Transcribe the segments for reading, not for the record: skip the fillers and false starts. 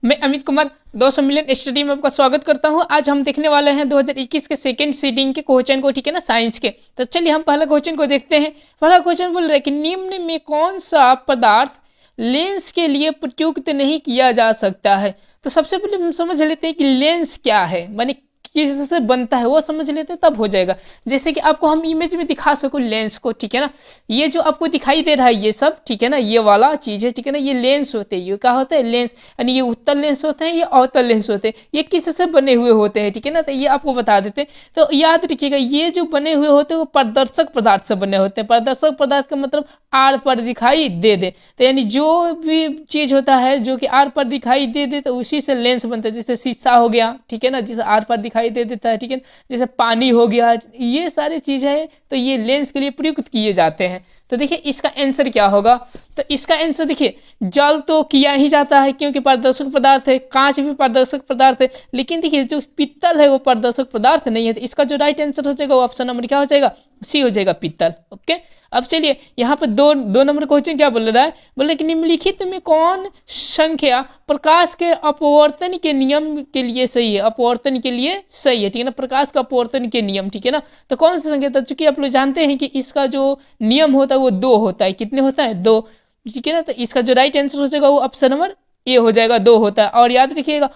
मैं Amit Kumar 200 million study में आपका स्वागत करता हूं। आज हम देखने वाले हैं 2021 के सेकंड सीटिंग के क्वेश्चन को, ठीक है ना, साइंस के। तो चलिए हम पहला क्वेश्चन को देखते हैं। पहला क्वेश्चन बोल रहा है कि निम्न में कौन सा पदार्थ लेंस के लिए प्रयुक्त नहीं किया जा सकता है। तो सबसे पहले हम समझ लेते हैं कि लेंस क्या है, माने किससे बनता है वो समझ लेते हैं, तब हो जाएगा। जैसे कि आपको हम इमेज में दिखा सको लेंस को, ठीक है ना। ये जो आपको दिखाई दे रहा है ये सब, ठीक है ना, ये वाला चीज है, ठीक है ना, ये लेंस होते हैं। ये क्या होता है? लेंस। यानी ये उत्तल लेंस होते हैं, ये अवतल लेंस होते हैं। ये किससे बने हुए होते हैं, ठीक है ना, तो ये आपको बता देते हैं। तो याद रखिएगा, ये जो बने हुए होते हैं वो पारदर्शक पदार्थ से बने होते हैं। पारदर्शक पदार्थ का मतलब आर पर दिखाई दे दे। तो यानी जो भी चीज होता है जो कि आर पर दिखाई दे दे तो उसी से लेंस बनता है। जैसे शीशा हो गया, ठीक है ना, जिसे आर पर दिखाई दे देता है, ठीक है। जैसे पानी हो गया, ये सारी चीजें हैं तो ये लेंस के लिए प्रयुक्त किए जाते हैं। तो देखिए इसका आंसर क्या होगा। तो इसका आंसर देखिए, जल तो किया ही जाता है क्योंकि पारदर्शक पदार्थ है, कांच भी पारदर्शक पदार्थ है, लेकिन देखिए जो पित्तल है वो पारदर्शक पदार्थ नहीं है। तो इसका जो राइट आंसर हो जाएगा वो ऑप्शन नंबर क्या हो जाएगा? सी हो जाएगा, पित्तल। ओके, अब चलिए यहाँ पर दो नंबर क्वेश्चन क्या बोल रहा है। बोल रहा है कि निम्नलिखित में कौन संख्या प्रकाश के अपवर्तन के नियम के लिए सही है? अपवर्तन के लिए सही है, ठीक है ना, प्रकाश का अपवर्तन के नियम, ठीक है ना। तो कौन सा संख्या था? चूंकि आप लोग जानते हैं कि इसका जो नियम होता है वो 2 होता है। कितने होता है? 2, ठीक है ना। तो इसका जो राइट आंसर हो जाएगा वो ऑप्शन नंबर ए हो जाएगा, 2 होता है। और याद रखिएगा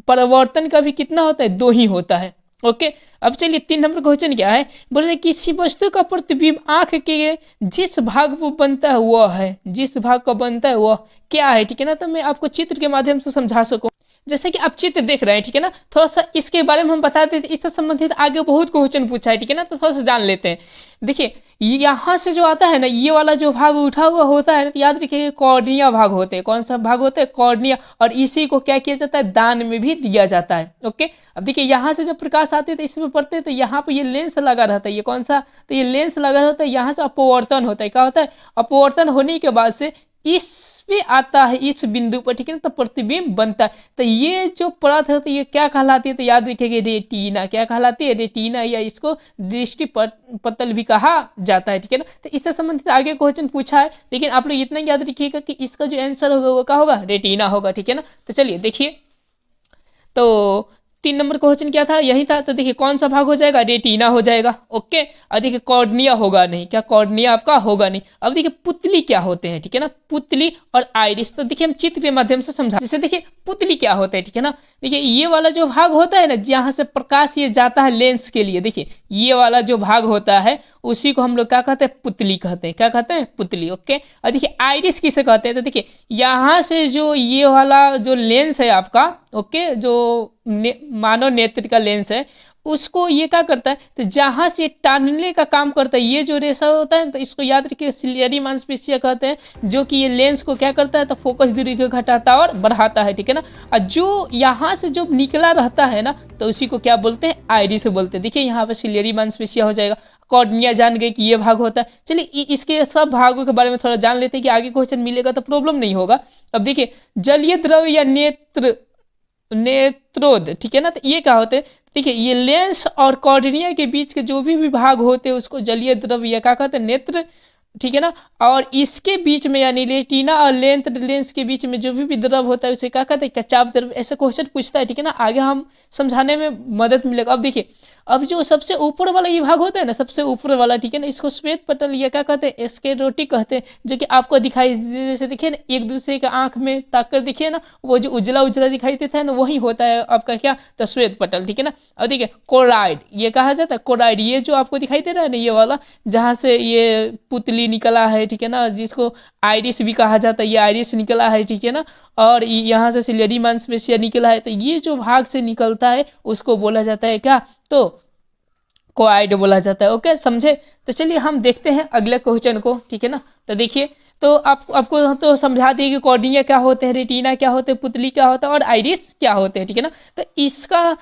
परावर्तन का भी कितना होता है? 2 ही होता है। ओके, अब चलिए 3 नंबर क्वेश्चन क्या है। बोल रहे किसी वस्तु का प्रतिबिंब आंख के जिस भाग पर बनता है वह है, जिस भाग का बनता है वह क्या है, ठीक है ना। तो मैं आपको चित्र के माध्यम से समझा सकूं। जैसे कि आप चित्र देख रहे हैं, ठीक है ना, थोड़ा सा इसके बारे में हम बता देते। इससे संबंधित आगे बहुत क्वेश्चन पूछा है, ठीक है ना, तो थोड़ा सा जान लेते हैं। देखिए यहाँ से जो आता है ना, ये वाला जो भाग उठा हुआ होता है, तो याद रखिए कॉर्निया भाग होते हैं। कौन सा भाग होता है? कॉर्निया। और इसी को क्या किया जाता है? दान में भी दिया जाता है। ओके, अब देखिए यहाँ से जब प्रकाश आते हैं तो इसमें पड़ते हैं तो यहाँ पे ये लेंस लगा रहता है। ये कौन सा? तो ये लेंस लगा रहता है। यहाँ से अपवर्तन होता है। क्या होता है? अपवर्तन होने के बाद से इस पे आता है, इस बिंदु पर, ठीक है ना, तो प्रतिबिंब बनता है। तो ये जो परत है तो ये क्या कहलाती है? तो याद रखिएगा रेटिना। क्या कहलाती है? रेटिना, या इसको दृष्टि पटल भी कहा जाता है, ठीक है ना। तो इससे संबंधित आगे क्वेश्चन पूछा है, लेकिन आप लोग इतना याद रखिएगा कि इसका जो आंसर होगा वो क्या होगा? रेटिना होगा, ठीक है ना। तो चलिए देखिए, तो 3 नंबर क्वेश्चन क्या था? यही था। तो देखिए कौन सा भाग हो जाएगा? रेटिना हो जाएगा। ओके, और देखिए कॉर्निया होगा नहीं। क्या? कॉर्निया आपका होगा नहीं। अब देखिए पुतली क्या होते हैं, ठीक है ना, पुतली और आइरिस। तो देखिए हम चित्र के माध्यम से समझा। जैसे देखिए पुतली क्या होता है, ठीक है ना। देखिए ये वाला जो भाग होता है ना, जहां से प्रकाश ये जाता है लेंस के लिए, देखिए ये वाला जो भाग होता है उसी को हम लोग क्या कहते हैं? पुतली कहते हैं। क्या कहते हैं? पुतली। ओके, और देखिए आइरिस किसे कहते हैं? तो देखिए यहाँ से जो ये वाला जो लेंस है आपका, ओके, जो मानव नेत्र का लेंस है उसको ये क्या करता है? तो जहां से टानने का काम करता है, ये जो रेशा होता है तो इसको याद रखिए सिलियरी मांसपेशियां कहते हैं, जो कि ये लेंस को क्या करता है? तो फोकस दूरी को घटाता और बढ़ाता है, ठीक है ना। और जो यहाँ से जो निकला रहता है ना, तो उसी को क्या बोलते हैं? आइरिस बोलते हैं। देखिए यहाँ पे सिलियरी मांसपेशियां हो जाएगा। कॉर्निया जान गए कि ये भाग होता है। चलिए इसके सब भागों के बारे में थोड़ा जान लेते हैं कि आगे क्वेश्चन मिलेगा तो प्रॉब्लम नहीं होगा। अब देखिए जलीय द्रव या नेत्रोद, ठीक है ना, तो ये क्या होते हैं? देखिए ये लेंस और कॉर्निया के बीच के जो भी भाग होते हैं उसको जलीय द्रव या क्या कहते हैं? नेत्र, ठीक है ना। और इसके बीच में यानी रेटिना और लेंस के बीच में जो भी द्रव होता है उसे क्या कहते हैं? कचाव द्रव। ऐसे क्वेश्चन पूछता है, ठीक है ना, आगे हम समझाने में मदद मिलेगा। अब देखिए, अब जो सबसे ऊपर वाला ये भाग होता है ना, सबसे ऊपर वाला, ठीक है ना, इसको श्वेत पटल या क्या कहते हैं? स्क्लेरोटिक कहते हैं। जो कि आपको दिखाई जैसे दिखे ना, एक दूसरे के आंख में ताक कर दिखे ना, वो जो उजला उजला दिखाई देता है ना, वही होता है आपका क्या? तो श्वेत पटल, ठीक है ना। और देखिए कोराइड ये कहा जाता है। कोराइड ये जो आपको दिखाई दे रहा है ना, ये वाला जहां से ये पुतली निकला है, ठीक है ना, जिसको आइरिस भी कहा जाता है, ये आइरिस निकला है, ठीक है ना। और यहाँ से सिलियरी मांसपेशिया निकला है, तो ये जो भाग से निकलता है उसको बोला जाता है क्या? तो कोआइड बोला जाता है। ओके, समझे। तो चलिए हम देखते हैं अगले क्वेश्चन को, ठीक है ना। तो देखिए, तो आपको तो समझा दिए कि कॉर्निया क्या होते हैं, रेटिना क्या होते हैं, पुतली क्या होता है और आइरिस क्या होते हैं, ठीक है ना। तो इसका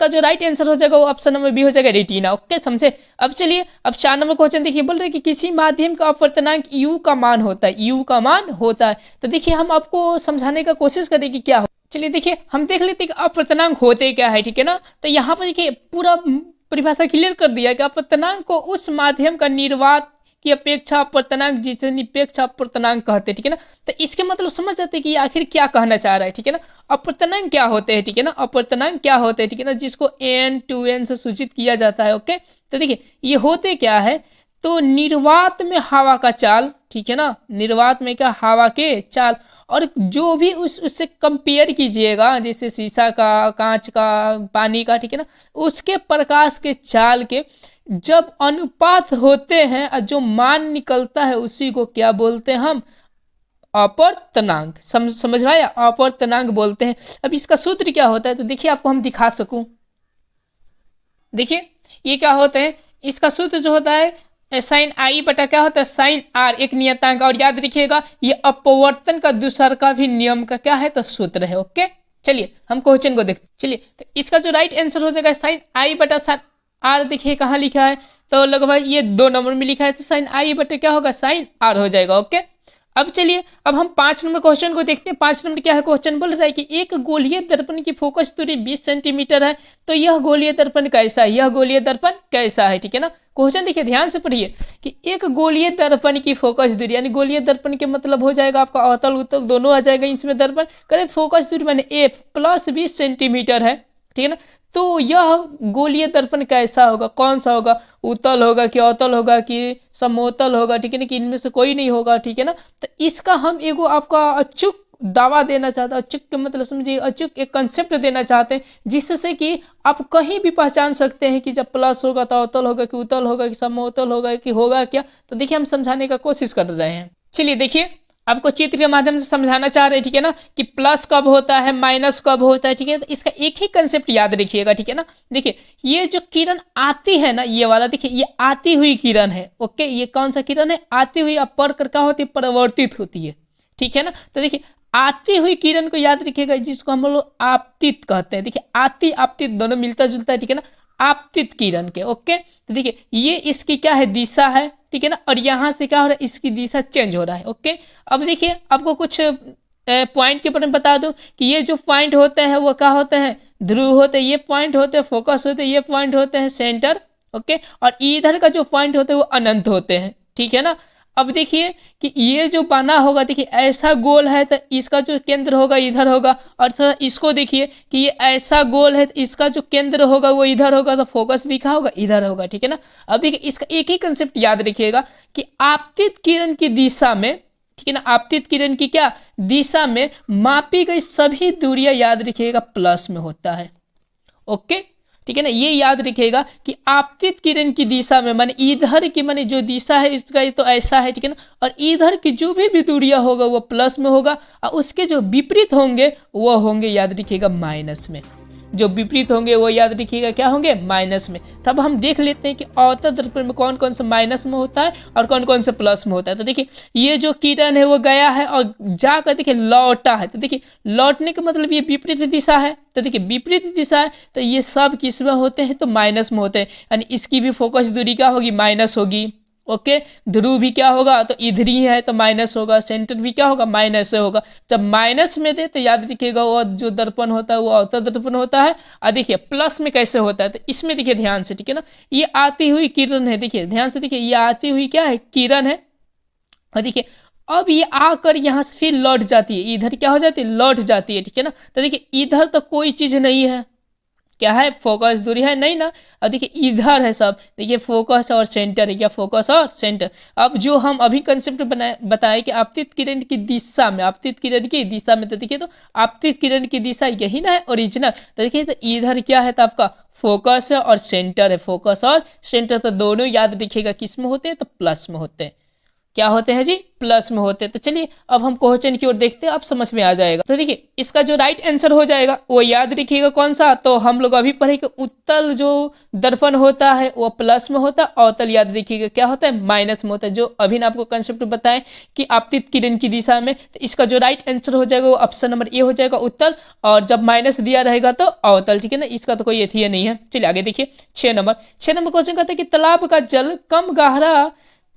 जो राइट आंसर हो जाएगा वो ऑप्शन नंबर बी हो जाएगा, रेटिना। ओके, समझे। अब चलिए अब 4 नंबर क्वेश्चन देखिए। बोल रहे कि किसी माध्यम का अपवर्तनांक यू का मान होता है। यू का मान होता है। तो देखिए हम आपको समझाने का कोशिश करें कि क्या हो। चलिए देखिए हम देख लेते हैं कि अपवर्तनांक होते क्या है, ठीक है ना। तो यहाँ पर देखिए पूरा परिभाषा क्लियर कर दिया कि अपवर्तनांक को उस माध्यम का निर्वात की अपेक्षा अपर्तनांक जिसे निरपेक्ष अपर्तनांक कहते हैं, ठीक है ना। तो इसके मतलब समझ जाते हैं कि आखिर क्या कहना चाह रहा है, ठीक है ना। अपर्तनांक क्या होते हैं, ठीक है ना, अपर्तनांक क्या होते हैं, ठीक है ना, जिसको n 2n से सूचित किया जाता है। ओके, तो देखिए ये होते क्या है, तो निर्वात में हवा का चाल, ठीक है ना, निर्वात में क्या, हवा के चाल, और जो भी उससे कंपेयर कीजिएगा, जैसे शीशा का, कांच का, पानी का, ठीक है ना, उसके प्रकाश के चाल के जब अनुपात होते हैं और जो मान निकलता है उसी को क्या बोलते हैं हम, अपर्तनांक। समझ में आया, अपर्तनांक बोलते हैं। अब इसका सूत्र क्या होता है, तो देखिए आपको हम दिखा सकूं, देखिए ये क्या होता है, इसका सूत्र जो होता है साइन आई बटा क्या होता है, साइन आर, एक नियतांक। और याद रखिएगा ये अपवर्तन का दूसर का भी नियम का क्या है, तो सूत्र है। ओके, चलिए हम क्वेश्चन को देखते, चलिए तो इसका जो राइट आंसर हो जाएगा साइन आई बटा साइन आर। देखिए कहाँ लिखा है, तो लगभग ये 2 नंबर में लिखा है, तो साइन आई बटा क्या होगा, साइन आर हो जाएगा। ओके, अब चलिए अब हम 5 नंबर क्वेश्चन को देखते हैं। 5 नंबर क्या है, क्वेश्चन बोल रहा है कि एक गोलीय दर्पण की फोकस दूरी 20 सेंटीमीटर है, तो यह गोलीय दर्पण कैसा है, यह गोलीय दर्पण कैसा है, ठीक है ना। क्वेश्चन देखिए ध्यान से पढ़िए कि एक गोलीय दर्पण की फोकस दूरी, यानी गोलीय दर्पण के मतलब हो जाएगा आपका अवतल उत्तल दोनों आ जाएगा इसमें दर्पण, करें फोकस दूरी माने एफ प्लस 20 सेंटीमीटर है, ठीक है ना। तो यह गोलीय दर्पण कैसा होगा, कौन सा होगा, उत्तल होगा कि अवतल होगा कि समोतल होगा, ठीक है ना, कि इनमें से कोई नहीं होगा, ठीक है ना। तो इसका हम एगो आपका अचूक दावा देना चाहते हैं, अचूक के मतलब समझिए, अचूक एक कंसेप्ट देना चाहते हैं जिससे कि आप कहीं भी पहचान सकते हैं कि जब प्लस होगा तो अवतल होगा कि उत्तल होगा कि समोतल होगा कि होगा क्या। तो देखिए हम समझाने का कोशिश कर रहे हैं। चलिए देखिए आपको चित्र के माध्यम से समझाना चाह रहे हैं, ठीक है ना, कि प्लस कब होता है, माइनस कब होता है, ठीक है। तो इसका एक ही कंसेप्ट याद रखिएगा, ठीक है ना। देखिए ये जो किरण आती है ना, ये वाला देखिए, ये आती हुई किरण है। ओके, ये कौन सा किरण है, आती हुई। अब पर कर क्या होती है, परिवर्तित होती है, ठीक है ना। तो देखिए आती हुई किरण को याद रखिएगा, जिसको हम लोग आपतित कहते हैं। देखिए आती आपतित दोनों मिलता जुलता है, ठीक है ना, आपतित किरण के। ओके, तो देखिए ये इसकी क्या है, दिशा है, ठीक है ना, और यहां से क्या हो रहा है, इसकी दिशा चेंज हो रहा है। ओके, अब देखिए आपको कुछ पॉइंट के बारे में बता दूं कि ये जो पॉइंट होते हैं वो क्या होते हैं, ध्रुव होते हैं, ये पॉइंट होते हैं फोकस होते हैं, ये पॉइंट होते हैं सेंटर। ओके, और इधर का जो पॉइंट होते हैं वो अनंत होते हैं, ठीक है ना। अब देखिए कि ये जो बना होगा, देखिए ऐसा गोल है तो इसका जो केंद्र होगा इधर होगा, और थोड़ा इसको देखिए कि ये ऐसा गोल है तो इसका जो केंद्र होगा वो इधर होगा, तो फोकस भी कहाँ होगा, इधर होगा, ठीक है ना। अब देखिए इसका एक ही कंसेप्ट याद रखिएगा कि आपतित किरण की दिशा में, ठीक है ना, आपतित किरण की क्या दिशा में मापी गई सभी दूरियां याद रखिएगा प्लस में होता है। ओके, ठीक है ना, ये याद रखिएगा कि आपतित किरण की दिशा में माने इधर की माने जो दिशा है इसका तो ऐसा है, ठीक है ना, और इधर की जो भी दूरियां होगा वो प्लस में होगा, और उसके जो विपरीत होंगे वो होंगे याद रखिएगा माइनस में। जो विपरीत होंगे वो याद रखिएगा क्या होंगे, माइनस में। तब हम देख लेते हैं कि अवतल दर्पण में कौन कौन सा माइनस में होता है और कौन कौन सा प्लस में होता है। तो देखिए ये जो किरण है वो गया है और जाकर देखिए लौटा है, तो देखिए लौटने का मतलब ये विपरीत दिशा है। तो देखिए विपरीत दिशा है तो ये सब किस में होते हैं, तो माइनस में होते हैं, यानी इसकी भी फोकस दूरी क्या होगी, माइनस होगी। ओके, ध्रुव भी क्या होगा, तो इधर ही है तो माइनस होगा, सेंटर भी क्या होगा, माइनस से होगा। जब माइनस में दे तो याद रखिएगा वो जो दर्पण होता है वो अवतल दर्पण होता है। और देखिए प्लस में कैसे होता है, तो इसमें देखिए ध्यान से, ठीक है ना, ये आती हुई किरण है, देखिए ध्यान से देखिए ये आती हुई क्या है, किरण है। और देखिए अब ये आकर यहाँ से फिर लौट जाती है, इधर क्या हो जाती है, लौट जाती है, ठीक है ना। तो देखिए इधर तो कोई चीज नहीं है, क्या है, फोकस दूरी है नहीं ना। अब देखिए इधर है सब, देखिए फोकस और सेंटर है, क्या फोकस और सेंटर। अब जो हम अभी कंसेप्ट बताए कि आपतित किरण की दिशा में, आपतित किरण की दिशा में, तो देखिए तो आपतित किरण की दिशा यही ना है ओरिजिनल। तो देखिए तो इधर क्या है, तो आपका फोकस है और सेंटर है, फोकस और सेंटर तो दोनों याद रखिएगा किस में होते हैं, तो प्लस में होते हैं। क्या होते हैं जी, प्लस में होते हैं। तो चलिए अब हम क्वेश्चन की ओर देखते हैं, अब समझ में आ जाएगा। तो देखिए इसका जो राइट आंसर हो जाएगा वो याद रखिएगा कौन सा, तो हम लोग अभी पढ़े कि उत्तल जो दर्पण होता है वो प्लस में होता है, अवतल याद रखिएगा क्या होता है, माइनस में होता है। जो अभी ना आपको कंसेप्ट बताएं कि आपतित किरण की दिशा में, तो इसका जो राइट आंसर हो जाएगा वो ऑप्शन नंबर ए हो जाएगा, उत्तल, और जब माइनस दिया रहेगा तो अवतल, ठीक है ना। इसका तो कोई एथिया नहीं है। चलिए आगे देखिए 6 नंबर क्वेश्चन कहते हैं कि तालाब का जल कम गहरा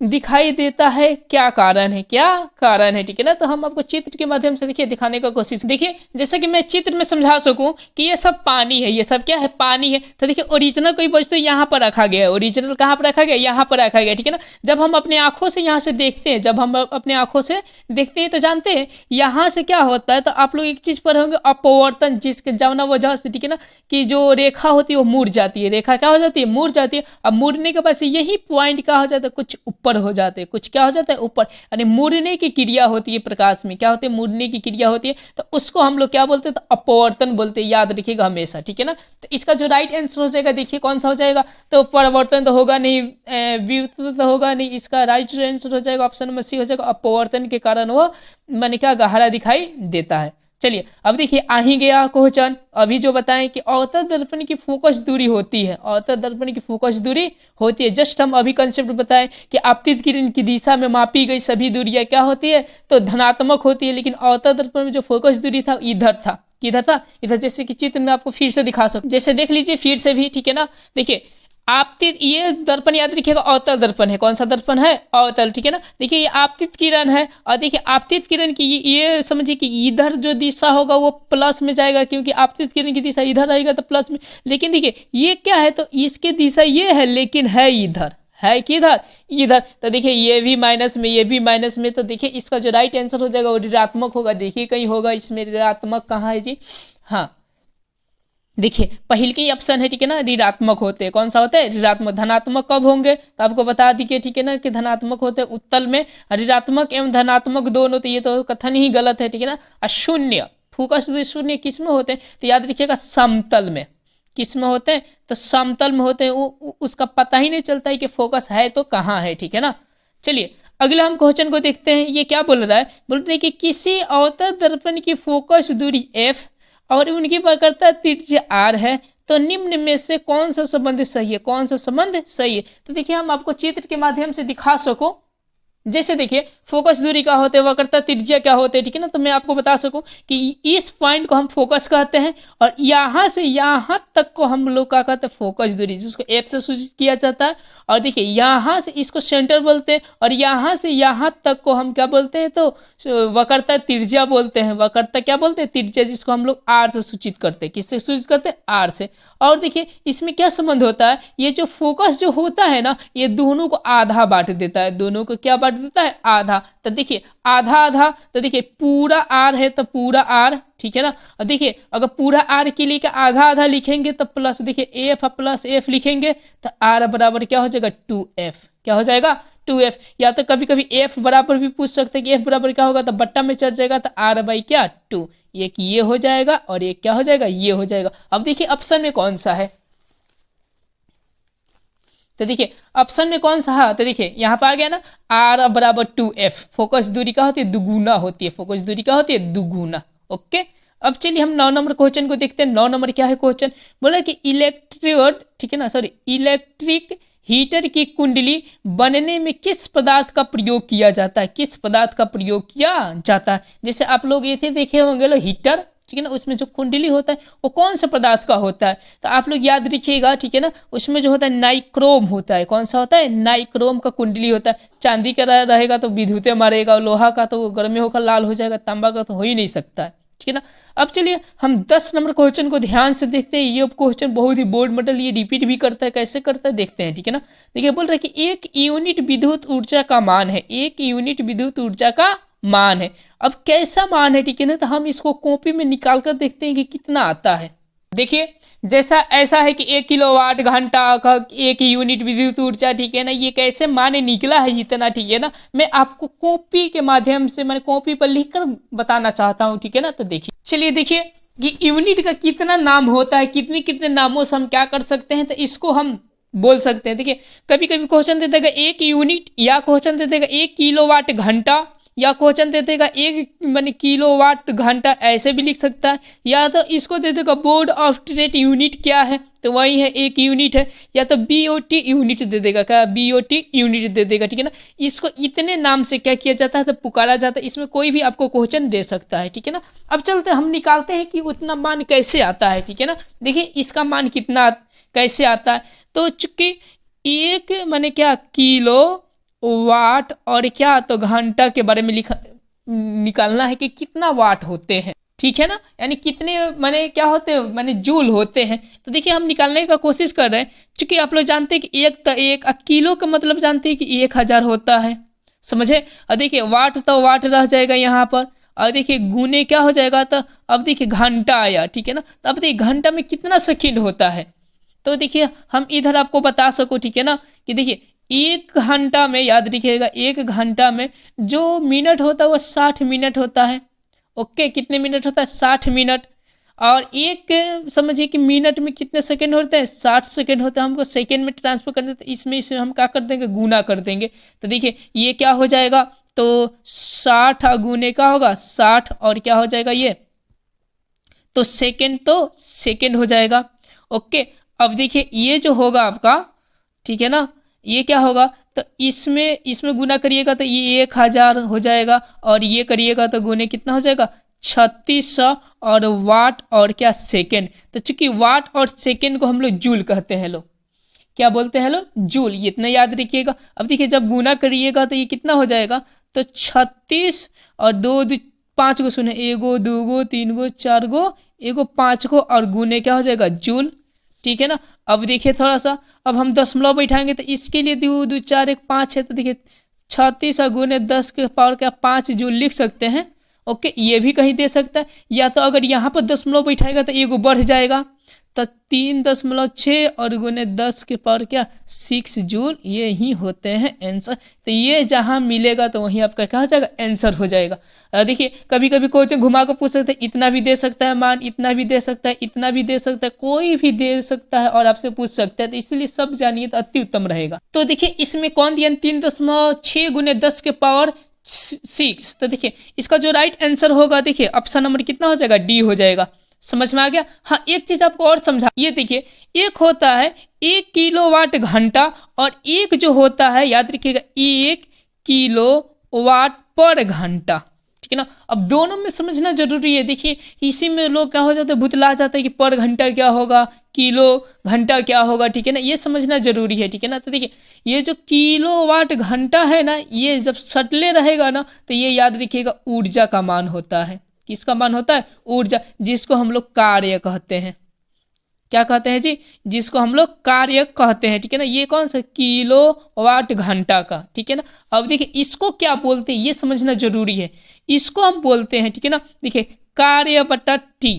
दिखाई देता है, क्या कारण है, क्या कारण है, ठीक है ना। तो हम आपको चित्र के माध्यम से देखिए दिखाने का कोशिश, देखिए जैसे कि मैं चित्र में समझा सकूं कि ये सब पानी है, ये सब क्या है, पानी है। तो देखिए ओरिजिनल कोई वस्तु यहाँ पर रखा गया है, ओरिजिनल कहाँ पर रखा गया, यहाँ पर रखा गया, ठीक है ना। जब हम अपने आंखों से यहाँ से देखते हैं, जब हम अपने आंखों से देखते हैं तो जानते हैं यहाँ से क्या होता है। तो आप लोग एक चीज पढ़े होंगे, अपवर्तन, जिसके जमुना वजह से, ठीक है ना, कि जो रेखा होती है वो मुड़ जाती है, रेखा क्या हो जाती है, मुड़ जाती है। अब मुड़ने के बाद से यही पॉइंट क्या हो जाता है, कुछ ऊपर हो जाते हैं, कुछ क्या हो जाता है, ऊपर, यानी मुड़ने की क्रिया होती है प्रकाश में, क्या होती है, मुड़ने की क्रिया होती है। तो उसको हम लोग क्या बोलते हैं, तो अपवर्तन बोलते हैं, याद रखिएगा हमेशा, ठीक है ना। तो इसका जो राइट आंसर हो जाएगा, देखिए कौन सा हो जाएगा, तो परिवर्तन तो होगा नहीं, व्युत्पत्ति तो होगा नहीं, इसका राइट आंसर हो जाएगा ऑप्शन नंबर सी हो जाएगा, अपवर्तन के कारण वो मैंने क्या गहरा दिखाई देता है। चलिए अब देखिए आ ही गया क्वेश्चन, अभी जो बताएं कि अवतल दर्पण की फोकस दूरी होती है, अवतल दर्पण की फोकस दूरी होती है, जस्ट हम अभी कंसेप्ट बताएं कि आपतित किरण की दिशा में मापी गई सभी दूरियां क्या होती है, तो धनात्मक होती है। लेकिन अवतल दर्पण में जो फोकस दूरी था इधर था, किधर था, इधर। जैसे कि चित्र में आपको फिर से दिखा सकूं, जैसे देख लीजिए फिर से भी, ठीक है ना। देखिए आपतित, ये दर्पण याद रखिएगा अवतल दर्पण है, कौन सा दर्पण है, अवतल, ठीक है ना। देखिए ये आपतित किरण है, और देखिए आपतित किरण की ये समझिए कि इधर जो दिशा होगा वो प्लस में जाएगा, क्योंकि आपतित किरण की दिशा इधर रहेगा तो प्लस में। लेकिन देखिए ये क्या है, तो इसकी दिशा ये है, लेकिन है इधर, है किधर, इधर। तो देखिए ये भी माइनस में, ये भी माइनस में। तो देखिए इसका जो राइट आंसर हो जाएगा वो ऋणात्मक होगा। देखिए कहीं होगा इसमें ऋणात्मक, कहाँ है जी, हाँ देखिए पहले के ऑप्शन है, ठीक है ना, ऋणात्मक होते हैं। कौन सा होता है, ऋणात्मक। धनात्मक कब होंगे, तो आपको बता दीजिए, ठीक है ना, कि धनात्मक होते हैं उत्तल में, ऋणात्मक एवं धनात्मक दोनों। तो ये तो कथन ही गलत है, ठीक है ना। और शून्य, फोकस शून्य किस में होते हैं, तो याद रखिएगा समतल में। किस में होते हैं, तो समतल में होते हैं। उसका पता ही नहीं चलता है कि फोकस है तो कहाँ है, ठीक है ना। चलिए अगला हम क्वेश्चन को देखते हैं, ये क्या बोल रहा है, बोलते हैं कि किसी अवतल दर्पण की फोकस दूरी f और उनकी वक्रता त्रिज्या r है, तो निम्न में से कौन सा संबंध सही है, कौन सा संबंध सही है। तो देखिए हम आपको चित्र के माध्यम से दिखा सको, जैसे देखिए फोकस दूरी क्या होते हैं, वक्रता त्रिज्या क्या होते हैं, ठीक है ना। तो मैं आपको बता सकूं कि इस पॉइंट को हम फोकस कहते हैं, और यहां से यहां तक को हम लोग क्या कहते हैं, फोकस दूरी, जिसको एफ से सूचित किया जाता है। और देखिए यहां से इसको सेंटर बोलते हैं, और यहां से यहां तक को हम क्या बोलते हैं, तो वक्रता त्रिज्या बोलते हैं। वक्रता क्या बोलते हैं, त्रिज्या, जिसको हम लोग आर से सूचित करते हैं। किससे सूचित करते हैं, आर से। और देखिए इसमें क्या संबंध होता है, ये जो फोकस जो होता है ना, ये दोनों को आधा बांट देता है, दोनों को क्या बांट देता है, आधा। तो देखिए आधा आधा, तो देखिए पूरा आर है तो पूरा आर, ठीक है ना। और देखिए अगर पूरा आर के लिए आधा आधा लिखेंगे तो प्लस, देखिए एफ प्लस एफ लिखेंगे तो आर बराबर क्या हो जाएगा, 2f। क्या हो जाएगा, 2f। या तो कभी कभी f बराबर भी पूछ सकते हैं कि f बराबर क्या होगा, तो बट्टा में चढ़ जाएगा, तो r बाई क्या, 2। एक ये हो जाएगा और एक क्या हो जाएगा, ये हो जाएगा। अब देखिए ऑप्शन में कौन सा है, तो देखिए ऑप्शन में कौन सा है, तो देखिए यहाँ पर आ गया ना, r बराबर 2f। फोकस दूरी क्या होती है, दुगुना होती है, फोकस दूरी क्या होती है, दुगुना। ओके अब चलिए हम 9 नंबर क्वेश्चन को देखते हैं। 9 नंबर क्या है क्वेश्चन, बोला कि इलेक्ट्रोड, ठीक है ना, सॉरी, इलेक्ट्रिक हीटर की कुंडली बनने में किस पदार्थ का प्रयोग किया जाता है, किस पदार्थ का प्रयोग किया जाता है। जैसे आप लोग ये थे देखे होंगे लो हीटर, ठीक है ना, उसमें जो कुंडली होता है वो कौन सा पदार्थ का होता है, तो आप लोग याद रखिएगा, ठीक है ना। उसमें जो होता है नाइक्रोम होता है। कौन सा होता है, नाइक्रोम का कुंडली होता है। चांदी का रहेगा तो विद्युत मारेगा, लोहा का तो गर्मी होकर लाल हो जाएगा, तांबा का तो हो ही नहीं सकता है, ठीक है ना। अब चलिए हम 10 नंबर क्वेश्चन को ध्यान से देखते हैं। ये क्वेश्चन बहुत ही बोर्ड मॉडल, ये रिपीट भी करता है, कैसे करता है देखते हैं, ठीक है ना। देखिए बोल रहा है कि 1 यूनिट विद्युत ऊर्जा का मान है, 1 यूनिट विद्युत ऊर्जा का मान है। अब कैसा मान है, ठीक है ना, तो हम इसको कॉपी में निकाल कर देखते हैं कि कितना आता है। देखिए जैसा ऐसा है कि 1 किलोवाट घंटा का 1 यूनिट विद्युत ऊर्जा, ठीक है ना, ये कैसे मान निकला है इतना, ठीक है ना। मैं आपको कॉपी के माध्यम से, मैंने कॉपी पर लिखकर बताना चाहता हूँ, ठीक है ना। तो देखिए चलिए देखिए कि यूनिट का कितना नाम होता है, कितने कितने नामों से हम क्या कर सकते हैं, तो इसको हम बोल सकते हैं। देखिए कभी कभी क्वेश्चन दे देगा 1 यूनिट, या क्वेश्चन दे देगा 1 किलोवाट घंटा, या क्वेश्चन दे देगा 1 माने किलोवाट घंटा, ऐसे भी लिख सकता है। या तो इसको दे देगा बोर्ड ऑफ ट्रेड यूनिट क्या है, तो वही है 1 यूनिट है। या तो बीओटी यूनिट दे देगा, क्या बीओटी यूनिट दे देगा, ठीक है ना। इसको इतने नाम से क्या किया जाता है, तो पुकारा जाता है। इसमें कोई भी आपको क्वेश्चन दे सकता है, ठीक है ना। अब चलते हम निकालते हैं कि उतना मान कैसे आता है, ठीक है ना। देखिए इसका मान कितना कैसे आता है, तो चूंकि 1 माने क्या, किलो वाट और क्या, तो घंटा के बारे में निकालना है कि कितना वाट होते हैं, ठीक है ना, यानी कितने माने क्या होते हैं, माने जूल होते हैं। तो देखिए हम निकालने का कोशिश कर रहे हैं, क्योंकि आप लोग जानते हैं कि एक किलो का मतलब जानते हैं कि 1000 होता है, समझे। और देखिए वाट तो वाट रह जाएगा यहाँ पर, और देखिए गुने क्या हो जाएगा, तो अब देखिए घंटा आया, ठीक है ना। तो अब देखिए घंटा में कितना सेकंड होता है, तो देखिए हम इधर आपको बता सको, ठीक है ना, कि देखिए 1 घंटा में, याद रखिएगा 1 घंटा में जो मिनट होता है वो 60 मिनट होता है। ओके, कितने मिनट होता है, 60 मिनट। और एक समझिए कि मिनट में कितने सेकंड होते हैं, 60 सेकंड होता है। हमको सेकंड में ट्रांसफर करना है, तो इसमें इसे हम क्या कर देंगे, गुना कर देंगे। तो देखिए ये क्या हो जाएगा, तो 60 गुने का होगा 60, और क्या हो जाएगा ये, तो सेकंड हो जाएगा। ओके, अब देखिए ये जो होगा आपका, ठीक है ना, ये क्या होगा, तो इसमें गुना करिएगा तो ये 1000 हो जाएगा, और ये करिएगा तो गुने कितना हो जाएगा, 3600, और वाट और क्या, सेकंड। तो चूंकि वाट और सेकंड को हम लोग जूल कहते हैं, लोग क्या बोलते हैं लोग, जूल, ये इतना याद रखिएगा। अब देखिए जब गुना करिएगा तो ये कितना हो जाएगा, तो 36 और 2 5 गो सुने, 1 गो 2 गो 3 गो 4 गो 1 गो 5 गो, और गुने क्या हो जाएगा, जूल, ठीक है ना। अब देखिए थोड़ा सा, अब हम दशमलव बैठाएंगे तो इसके लिए 2 2 4 1 5 है, तो देखिए 36 गुने 10 के पावर क्या 5 जूल लिख सकते हैं। ओके, ये भी कहीं दे सकता है, या तो अगर यहाँ पर दशमलव बैठाएगा तो एगो बढ़ जाएगा, तो 3.6 और गुने 10 के पावर क्या 6 जूल, ये ही होते हैं आंसर। तो ये जहां मिलेगा तो वहीं आपका क्या हो जाएगा, आंसर हो जाएगा। देखिए कभी कभी क्वेश्चन घुमा कर पूछ सकते हैं, इतना भी दे सकता है मान, इतना भी दे सकता है, इतना भी दे सकता है, कोई भी दे सकता है और आपसे पूछ सकता है, तो इसलिए सब जानिए तो अति उत्तम रहेगा। तो देखिए इसमें कौन दिया, 3.6 गुने 10 के पावर 6। तो देखिए इसका जो राइट आंसर होगा, देखिए ऑप्शन नंबर कितना हो जाएगा, डी हो जाएगा। समझ में आ गया। हाँ, एक चीज आपको और समझा, ये देखिए एक होता है 1 किलोवाट घंटा, और एक जो होता है याद रखिएगा 1 किलोवाट पर घंटा, ठीक है ना। अब दोनों में समझना जरूरी है। देखिए इसी में लोग क्या हो जाते हैं, भुतला जाता है कि पर घंटा क्या होगा, किलो घंटा क्या होगा, ठीक है ना, ये समझना जरूरी है, ठीक है ना। तो देखिए ये जो किलोवाट घंटा है ना, ये जब सटले रहेगा ना, तो ये याद रखिएगा ऊर्जा का मान होता है। किसका मान होता है, ऊर्जा, जिसको हम लोग कार्य कहते हैं। क्या कहते हैं जी, जिसको हम लोग कार्य कहते हैं, ठीक है ना। ये कौन सा, किलोवाट घंटा का, ठीक है ना। अब देखिए इसको क्या बोलते हैं, ये समझना जरूरी है। इसको हम बोलते हैं, ठीक है ना, देखिए कार्य बटा टी,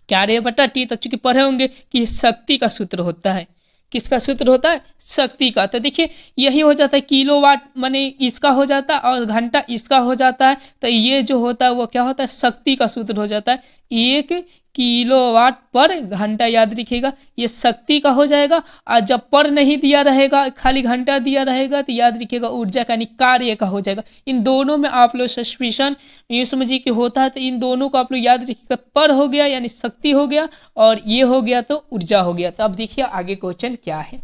कार्य बटा टी। तो चूंकि पढ़े होंगे कि शक्ति का सूत्र होता है, किसका सूत्र होता है, शक्ति का। तो देखिए यही हो जाता है, किलोवाट माने इसका हो जाता है और घंटा इसका हो जाता है, तो ये जो होता है वो क्या होता है, शक्ति का सूत्र हो जाता है। 1 किलोवाट पर घंटा, याद रखिएगा ये शक्ति का हो जाएगा। और जब पर नहीं दिया रहेगा, खाली घंटा दिया रहेगा, तो याद रखिएगा ऊर्जा का यानी कार्य का हो जाएगा। इन दोनों में आप लोग सस्पिशन ये समझिए कि होता है, तो इन दोनों को आप लोग याद रखिएगा, पर हो गया यानी शक्ति हो गया, और ये हो गया तो ऊर्जा हो गया। तो अब देखिए आगे क्वेश्चन क्या है।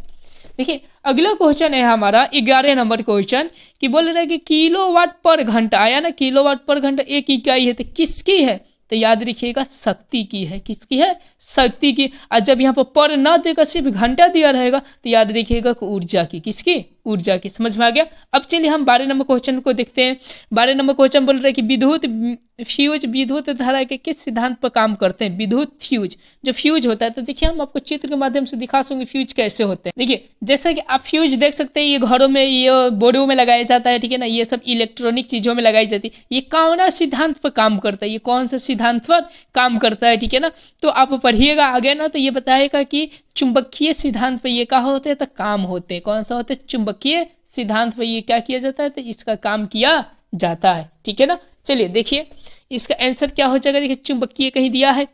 देखिए अगला क्वेश्चन है हमारा 11 नंबर क्वेश्चन, कि बोल रहा है कि किलोवाट पर घंटा, आया ना, किलोवाट पर घंटा एक इकाई है, तो किसकी है, तो याद रखिएगा शक्ति की है। किसकी है, शक्ति की। और जब यहाँ पर ना देकर सिर्फ घंटा दिया रहेगा, तो याद रखिएगा ऊर्जा की, किसकी, ऊर्जा की। समझ में आ गया। अब चलिए हम 12 नंबर क्वेश्चन को देखते हैं। 12 नंबर क्वेश्चन बोल रहे हैं कि विद्युत फ्यूज विद्युत धारा के किस सिद्धांत पर काम करते हैं। विद्युत फ्यूज, जो फ्यूज होता है, तो देखिए हम आपको चित्र के माध्यम से दिखा सकूंगे फ्यूज कैसे होते हैं। देखिए जैसा कि आप फ्यूज देख सकते हैं, ये घरों में, ये बोर्डों में लगाया जाता है, ठीक है ना, ये सब इलेक्ट्रॉनिक चीजों में लगाई जाती है। ये कौन सिद्धांत पर काम करता है, ये कौन सा सिद्धांत पर काम करता है, ठीक है ना। तो आप पढ़िएगा आगे ना, तो ये बताएगा कि चुंबकीय सिद्धांत पर ये क्या होते हैं, तो काम होते हैं। कौन सा होते हैं, चुंबकीय सिद्धांत पर ये क्या किया जाता है, तो इसका काम किया जाता है, ठीक है ना। चलिए देखिए इसका आंसर क्या हो जाएगा। देखिए चुंबकीय कहीं दिया है,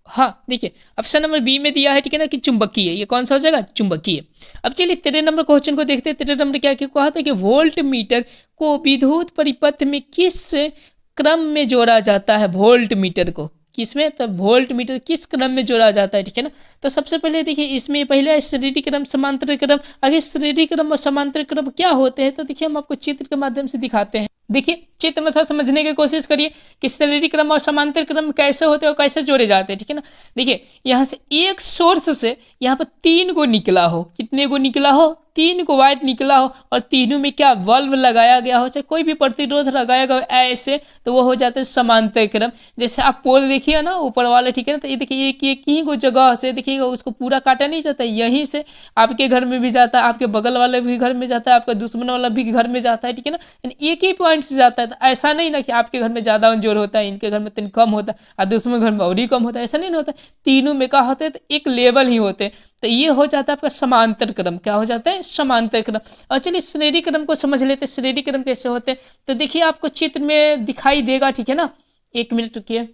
हाँ देखिए ऑप्शन नंबर बी में दिया है, ठीक है ना, कि चुंबकीय, ये कौन सा हो जाएगा, चुंबकीय। अब चलिए 13 नंबर क्वेश्चन को देखते हैं। 13 नंबर क्या कहा था कि वोल्ट मीटर को विद्युत परिपथ में किस क्रम में जोड़ा जाता है। वोल्ट मीटर को किसमें, तो वोल्ट मीटर किस क्रम में जोड़ा जाता है, ठीक है ना। तो सबसे पहले देखिए इसमें पहले श्रेणी क्रम, समांतर क्रम। आगे श्रेणी क्रम और समांतर क्रम क्या होते हैं, तो देखिए हम आपको चित्र के माध्यम से दिखाते हैं। देखिए चित्र में थोड़ा समझने की कोशिश करिए कि श्रेणी क्रम और समांतर क्रम कैसे होते हैं और कैसे जोड़े जाते हैं, ठीक है ना। देखिए यहाँ से एक सोर्स से यहाँ पर 3 गो निकला हो, कितने गो निकला हो, 3 गो वायर निकला हो, और तीनों में क्या बल्ब लगाया गया हो, चाहे कोई भी प्रतिरोध लगाया गया हो ऐसे, तो वो हो जाते हैं समांतर क्रम। जैसे आप पोल देखिए ना ऊपर वाले, ठीक है ना, तो ये देखिए एक ही गो जगह से देखिएगा, उसको पूरा काटा नहीं जाता, यहीं से आपके घर में भी जाता है, आपके बगल वाले भी घर में जाता है, आपका दुश्मन वाला भी घर में जाता है, ठीक है ना, एक ही पॉइंट से जाता है। तो ऐसा नहीं ना कि आपके घर में ज्यादा जोर होता है, इनके घर में तीन कम होता है और दूसरे घर में और ही कम होता है, ऐसा नहीं ना होता है, तीनों में क्या होते हैं, तो एक लेवल ही होते हैं। तो ये हो जाता है आपका समांतर क्रम। क्या हो जाता है, समांतर क्रम। और चलिए श्रेणी क्रम को समझ लेते हैं, श्रेणी क्रम कैसे होते हैं। तो देखिए आपको चित्र में दिखाई देगा, ठीक है ना, 1 मिनट रुकिए।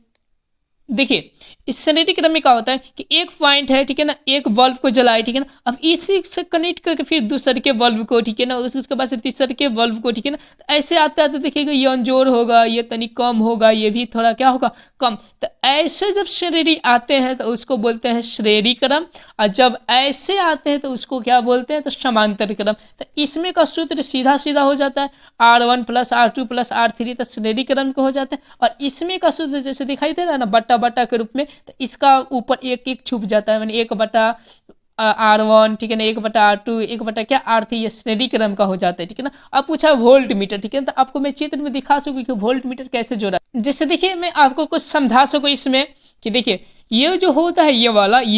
देखिए इस श्रेणी क्रम में क्या होता है कि एक पॉइंट है, ठीक है ना, एक बल्ब को जलाए, ठीक है ना, अब इसी से कनेक्ट करके फिर दूसरे के बल्ब को, ठीक है ना, उसके बाद से तीसरे के बल्ब को, ठीक है ना, तो ऐसे आते आते देखिएगा ये जोर होगा, ये तनिक कम होगा, ये भी थोड़ा क्या होगा, कम। तो ऐसे जब श्रेणी आते हैं तो उसको बोलते हैं श्रेणी क्रम, और जब ऐसे आते हैं तो उसको क्या बोलते हैं, तो समांतर क्रम। तो इसमें का सूत्र सीधा सीधा हो जाता है R1 + R2 + R3, तो श्रेणी क्रम को हो जाता है। और इसमें का सूत्र जैसे दिखाई दे रहा है ना, बट्टा बट्टा के रूप में, तो इसका ऊपर एक एक छुप जाता है, मैंने 1/R1, ठीक है ना, 1/R2, 1/R3, ये श्रेणी क्रम का हो जाता है, ठीक है ना। अब पूछा वोल्ट मीटर, ठीक है ना, तो आपको मैं चित्र में दिखा सकूं कि वोल्ट मीटर कैसे जोड़ा, जैसे देखिए मैं आपको कुछ समझा सकूं इसमें कि देखिए ये जो होता है ये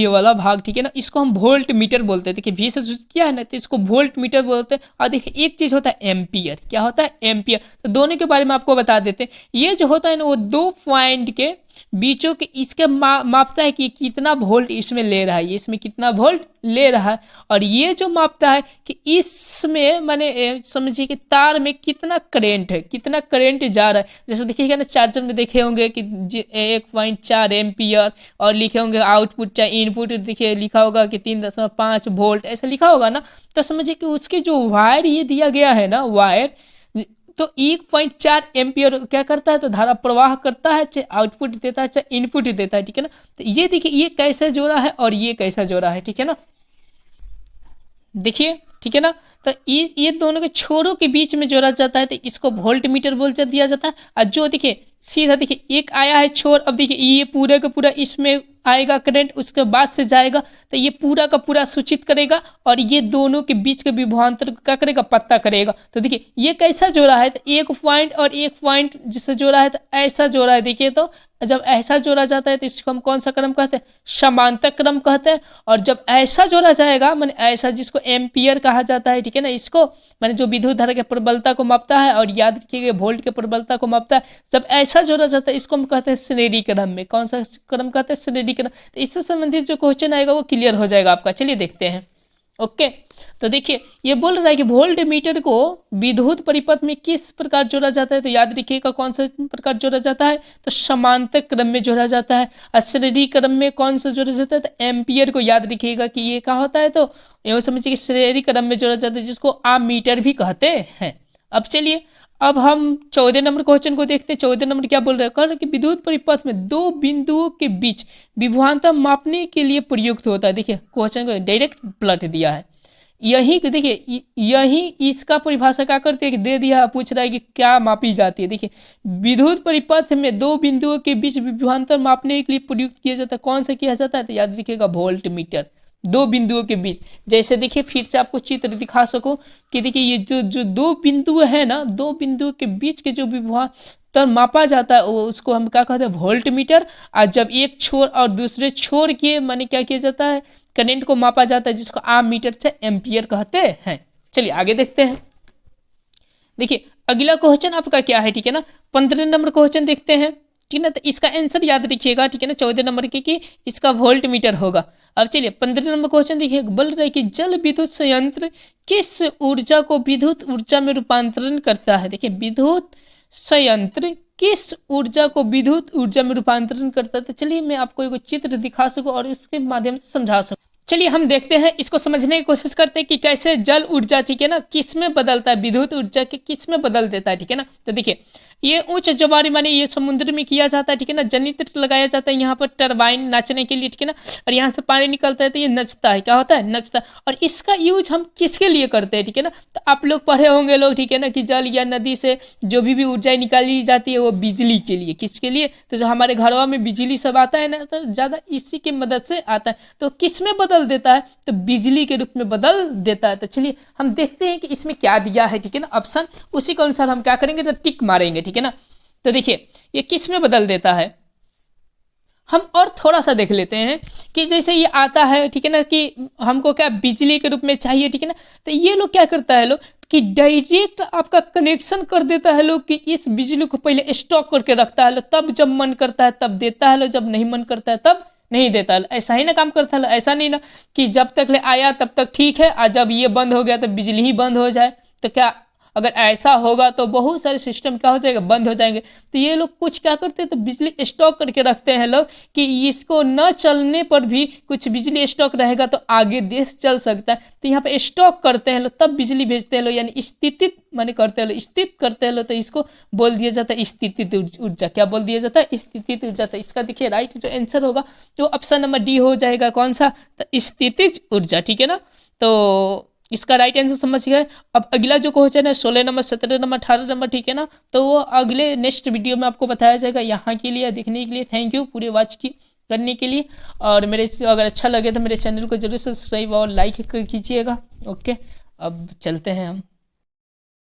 वाला भाग, ठीक है ना, इसको हम वोल्ट मीटर बोलते हैं। देखिए 20 से क्या है ना, तो इसको वोल्ट मीटर बोलते हैं। और देखिए एक चीज होता है एम्पियर, क्या होता है, एम्पियर। तो दोनों के बारे में आपको बता देते हैं। ये जो होता है ना, वो 2 पॉइंट के बीचों के इसके मापता है कि कितना वोल्ट इसमें ले रहा है, ये इसमें कितना वोल्ट ले रहा है। और ये जो मापता है कि इसमें माने समझिए कि तार में कितना करंट है, कितना करंट जा रहा है। जैसे देखिएगा ना चार्जर में देखे होंगे कि 1.4 एम्पियर, और लिखे होंगे आउटपुट चाहे इनपुट, देखिए लिखा होगा कि 3.5 वोल्ट, ऐसा लिखा होगा ना। तो समझिए कि उसके जो वायर ये दिया गया है ना, वायर, तो 1.4 एम्पियर क्या करता है, तो धारा प्रवाह करता है, चाहे आउटपुट देता है चाहे इनपुट देता है, ठीक है ना। तो ये देखिए ये कैसे जोड़ा है और ये कैसा जोड़ा है, ठीक है ना, देखिए, ठीक है ना। तो ये दोनों के छोरों के बीच में जोड़ा जाता है, तो इसको वोल्ट मीटर बोल दिया जाता है। और जो देखिए सीधा देखिए एक आया है छोर, अब देखिए ये पूरा का पूरा इसमें आएगा करंट, उसके बाद से जाएगा, तो ये पूरा का पूरा सूचित करेगा, और ये दोनों के बीच के विभवांतर क्या करेगा, पता करेगा। तो देखिए ये कैसा जोड़ा है, तो एक पॉइंट और एक पॉइंट जिससे जोड़ा है, तो ऐसा जोड़ा है। देखिए तो जब ऐसा जोड़ा जाता है तो इसको हम कौन सा क्रम कहते हैं, समांतर क्रम कहते हैं। और जब ऐसा जोड़ा जाएगा, माने ऐसा जिसको एम्पियर कहा जाता है, ठीक है ना, इसको माने जो विद्युत धारा के प्रबलता को मापता है, और याद रखिएगा वोल्ट के प्रबलता को मापता है। जब ऐसा जोड़ा जाता है इसको हम कहते हैं श्रेणी क्रम में। कौन सा क्रम कहते हैं, श्रेणी क्रम। तो इससे संबंधित जो क्वेश्चन आएगा वो क्लियर हो जाएगा आपका। चलिए देखते हैं। ओके, तो देखिए ये बोल रहा है कि वोल्ट मीटर को विद्युत परिपथ में किस प्रकार जोड़ा जाता है, तो याद रखिएगा कौन सा प्रकार जोड़ा जाता है, तो समांतर क्रम में जोड़ा जाता है। और श्रेणी क्रम में कौन सा जोड़ा जाता है, तो एम्पियर को याद रखिएगा कि ये क्या होता है, तो ये समझिए कि श्रेणी क्रम में जोड़ा जाता है, जिसको आम मीटर भी कहते हैं। अब चलिए अब हम 14 नंबर क्वेश्चन को देखते हैं। 14 नंबर क्या बोल रहे हैं, कह रहे कि विद्युत परिपथ में 2 बिंदुओं के बीच विभवांतर मापने के लिए प्रयुक्त होता है। देखिए क्वेश्चन को डायरेक्ट पलट दिया है, यही देखिए यही इसका परिभाषा क्या करते हैं, दे दिया, पूछ रहा है कि क्या मापी जाती है। देखिए विद्युत परिपथ में 2 बिंदुओं के बीच विभवांतर मापने के लिए प्रयुक्त किया जाता है। कौन सा किया जाता है, तो याद रखिएगा वोल्ट मीटर। 2 बिंदुओं के बीच, जैसे देखिए फिर से आपको चित्र दिखा सकूं कि देखिए ये जो 2 बिंदु है ना, 2 बिंदुओं के बीच के जो विभवांतर मापा जाता है उसको हम क्या कहते हैं, वोल्ट मीटर। और जब एक छोर और दूसरे छोर के माने क्या किया जाता है, करंट को मापा जाता है, जिसको आम मीटर से एम्पियर कहते हैं। चलिए आगे देखते हैं। देखिए अगला क्वेश्चन आपका क्या है, ठीक है ना, 15 नंबर क्वेश्चन देखते हैं, ठीक है ना। तो इसका आंसर याद रखिएगा, ठीक है ना, 14 नंबर की कि इसका वोल्ट मीटर होगा। अब चलिए 15 नंबर क्वेश्चन देखिए, बोल रहा है कि जल विद्युत संयंत्र किस ऊर्जा को विद्युत ऊर्जा में रूपांतरण करता है। देखिए विद्युत संयंत्र किस ऊर्जा को विद्युत ऊर्जा में रूपांतरण करता है। तो चलिए मैं आपको एक चित्र दिखा सकूं और इसके माध्यम से समझा सकूं। चलिए हम देखते हैं, इसको समझने की कोशिश करते हैं कि कैसे जल ऊर्जा, ठीक है ना, किस में बदलता है, विद्युत ऊर्जा के किस में बदल देता है, ठीक है ना। तो देखिए ये उच्च ज्वार माने ये समुद्र में किया जाता है, ठीक है ना। जनित्र लगाया जाता है यहाँ पर टरबाइन नाचने के लिए, ठीक है ना। और यहाँ से पानी निकलता है तो ये नचता है, क्या होता है, नचता है। और इसका यूज हम किसके लिए करते हैं, ठीक है ना। तो आप लोग पढ़े होंगे लोग, ठीक है ना, कि जल या नदी से जो भी ऊर्जा निकाली जाती है वो बिजली के लिए, किसके लिए, तो जो हमारे घरों में बिजली सब आता है ना, तो ज्यादा इसी की मदद से आता है। तो किस में बदल देता है, तो बिजली के रूप में बदल देता है। तो चलिए हम देखते हैं कि इसमें क्या दिया है, ठीक है ना, ऑप्शन। उसी के अनुसार हम क्या करेंगे, तो टिक मारेंगे, ठीक है ना। तो देखिए ये किस में बदल देता है, हम और थोड़ा सा देख लेते हैं कि जैसे ये आता है, ठीक है ना, कि हमको क्या बिजली के रूप में चाहिए, ठीक है ना। तो ये लोग क्या करता है लोग कि डायरेक्ट आपका कनेक्शन कर देता है लोग, कि इस बिजली को पहले स्टॉक करके रखता है, तब जब मन करता है तब देता है, जब नहीं मन करता है तब नहीं देता है। ऐसा ही ना काम करता है, ऐसा नहीं ना कि जब तक ले आया तब तक ठीक है, और जब ये बंद हो गया तो बिजली ही बंद हो जाए। तो क्या अगर ऐसा होगा तो बहुत सारे सिस्टम क्या हो जाएगा, बंद हो जाएंगे। तो ये लोग कुछ क्या करते हैं, तो बिजली स्टॉक करके रखते हैं लोग, कि इसको न चलने पर भी कुछ बिजली स्टॉक रहेगा तो आगे देश चल सकता है। तो यहाँ पे स्टॉक करते हैं लोग, तब बिजली भेजते हैं लोग, यानी स्थितित माने करते हैं लोग, स्थित करते हैं लोग। तो इसको बोल दिया जाता है स्थितित ऊर्जा। क्या बोल दिया जाता है, स्थितित ऊर्जा। तो इसका देखिए राइट जो आंसर होगा जो ऑप्शन नंबर डी हो जाएगा, कौन सा, तो स्थितिज ऊर्जा, ठीक है ना। तो इसका राइट आंसर समझ गए। अब अगला जो क्वेश्चन है 16 नंबर, 17 नंबर, 18 नंबर, ठीक है ना, तो वो अगले नेक्स्ट वीडियो में आपको बताया जाएगा। यहाँ के लिए देखने के लिए थैंक यू, पूरे वॉच की करने के लिए। और मेरे अगर अच्छा लगे तो मेरे चैनल को जरूर सब्सक्राइब और लाइक कीजिएगा। ओके, अब चलते हैं हम।